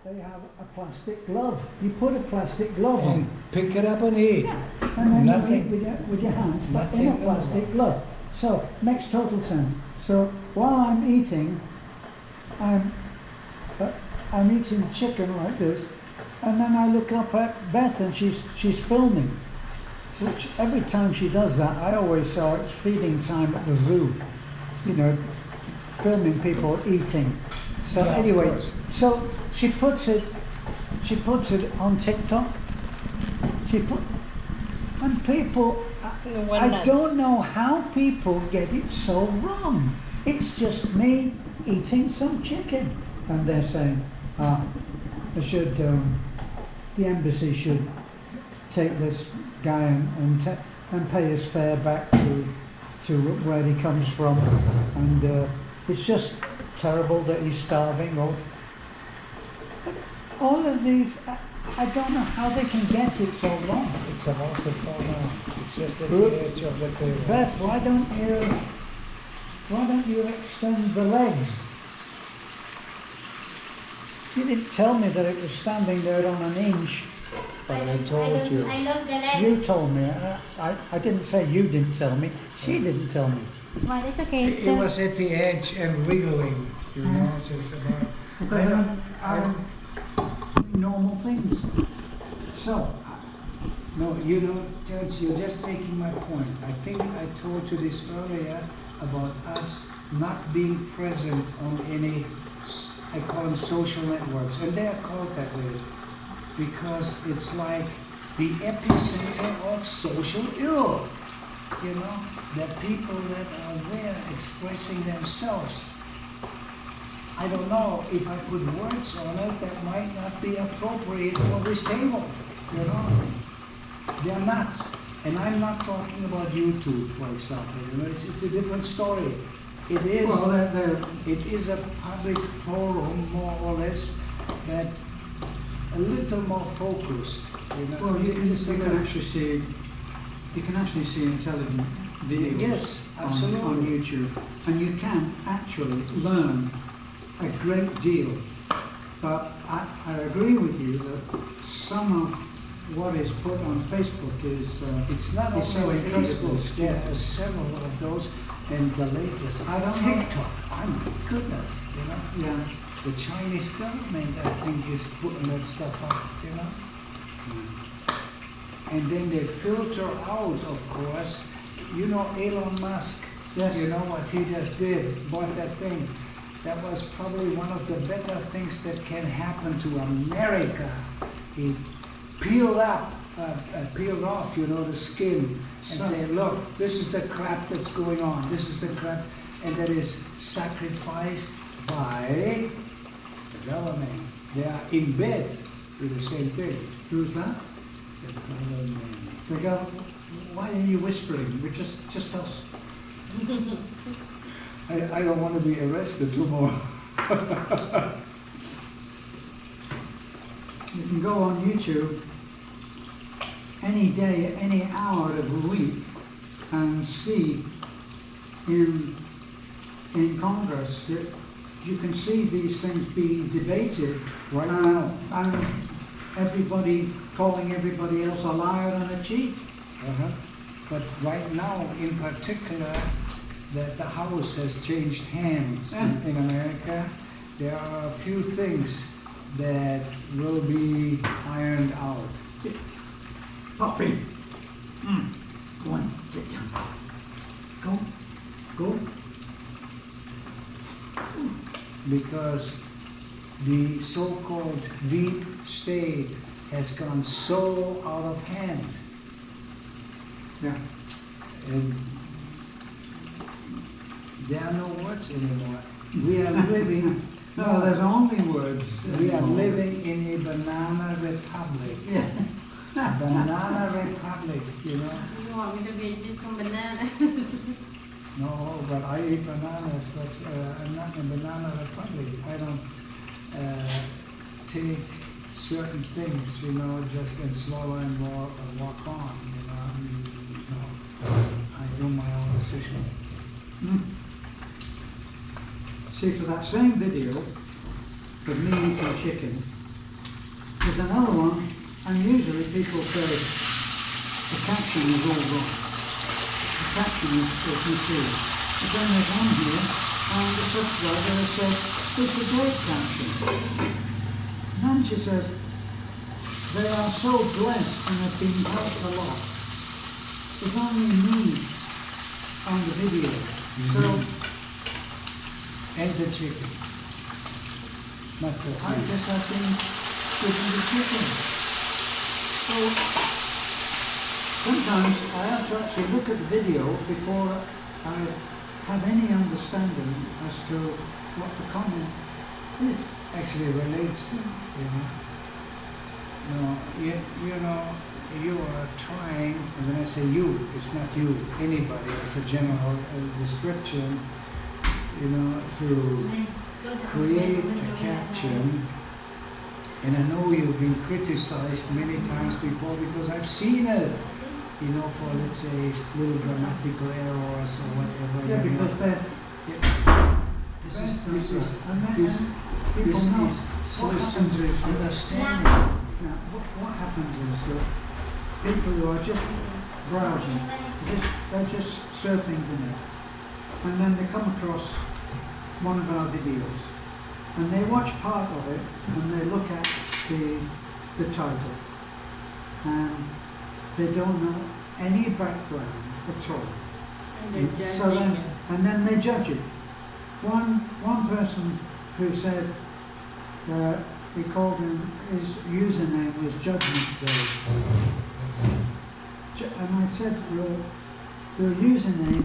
they have a plastic glove. You put a plastic glove on. And pick it up and eat. Yeah. And then Nothing. you eat with your hands, but in a Nothing plastic glove. So, makes total sense. So, while I'm eating, I'm eating chicken like this, and then I look up at Beth and she's filming. Which every time she does that, I always say it's feeding time at the zoo. You know, filming people eating. So Yeah, anyway, so she puts it on TikTok. And people, I don't know how people get it so wrong. It's just me eating some chicken, and they're saying, the embassy should take this guy and pay his fare back to where he comes from, and it's just terrible that he's starving. All of these, I don't know how they can get it so wrong. It's about to fall down. It's just at the edge of the table. Beth, why don't you extend the legs? You didn't tell me that it was standing there on an inch. But I told you. I lost the legs. You told me. I didn't say you didn't tell me. She didn't tell me. Well, it's okay. It was at the edge and wiggling, you know. So it's about. Normal things. So, No, you know, Judge, you're just making my point. I think I told you this earlier about us not being present on any, I call them social networks, and they are called that way because it's like the epicenter of social ill. You know, the people that are there expressing themselves. I don't know if I put words on it that might not be appropriate for this table. You know, they're nuts, and I'm not talking about YouTube, for example. You know, it's a different story. It is. well, It is a public forum, more or less, but a little more focused. You know, well, you It's a can little- actually see intelligent videos Yes, on absolutely. YouTube, and you can actually learn a great deal. But I agree with you that some of what is put on Facebook is It's not It's so only incredible. Facebook. There are several of those, and the latest. I don't know. TikTok. Oh my goodness, you know. yeah. The Chinese government, I think, is putting that stuff up, you know. And then they filter out, of course. You know Elon Musk. Yes. You know what he just did? Bought that thing. That was probably one of the better things that can happen to America. He peeled off, you know, the skin, and So- say, look, this is the crap that's going on. This is the crap, and that is sacrificed by the government. They are in bed with the same thing. Who's that? The government. They go, why are you whispering? We're just us. I don't want to be arrested tomorrow. You can go on YouTube any day, any hour of the week and see in Congress that you can see these things being debated Right now. and everybody calling everybody else a liar and a cheat. Uh-huh. But right now, in particular, that the House has changed hands in America. There are a few things that will be ironed out. Poppy. Go on, get down. Go. Because the so-called deep state has gone so out of hand. Yeah. And there are no words anymore. We are living. No, there's only words. We are living in a banana republic. Yeah. Banana republic, you know. You want me to be eating some bananas? No, but I eat bananas, but I'm not in a banana republic. I don't take certain things, you know, just and swallow and walk on, you know. No, I do my own decisions. See, for that same video, of me eating chicken, There's another one, and usually people say the caption is all wrong. The caption is misleading. But then there's one here, and the subscriber has said, it's a great caption. And then she says, they are so blessed and have been helped a lot. It's only me on the video. So And the chicken. Not just I me. guess I've been given the chicken. So sometimes I have to actually look at the video before I have any understanding as to what the comment is. Actually relates to, you know. You know, you are trying, and when I say you, it's not you, anybody, as a general description, you know, to create a caption. And I know you've been criticized many times before because I've seen it, you know, for let's say little grammatical errors or whatever. Yeah, you know. because Beth, This is and then this people this know is so what simple happens is understanding. now, what happens is that people who are just browsing, they're just surfing the net, and then they come across one of our videos, and they watch part of it, and they look at the title, and they don't know any background at all. And then they judge it. One person who said he called him, his username was Judgment Day. And I said, your username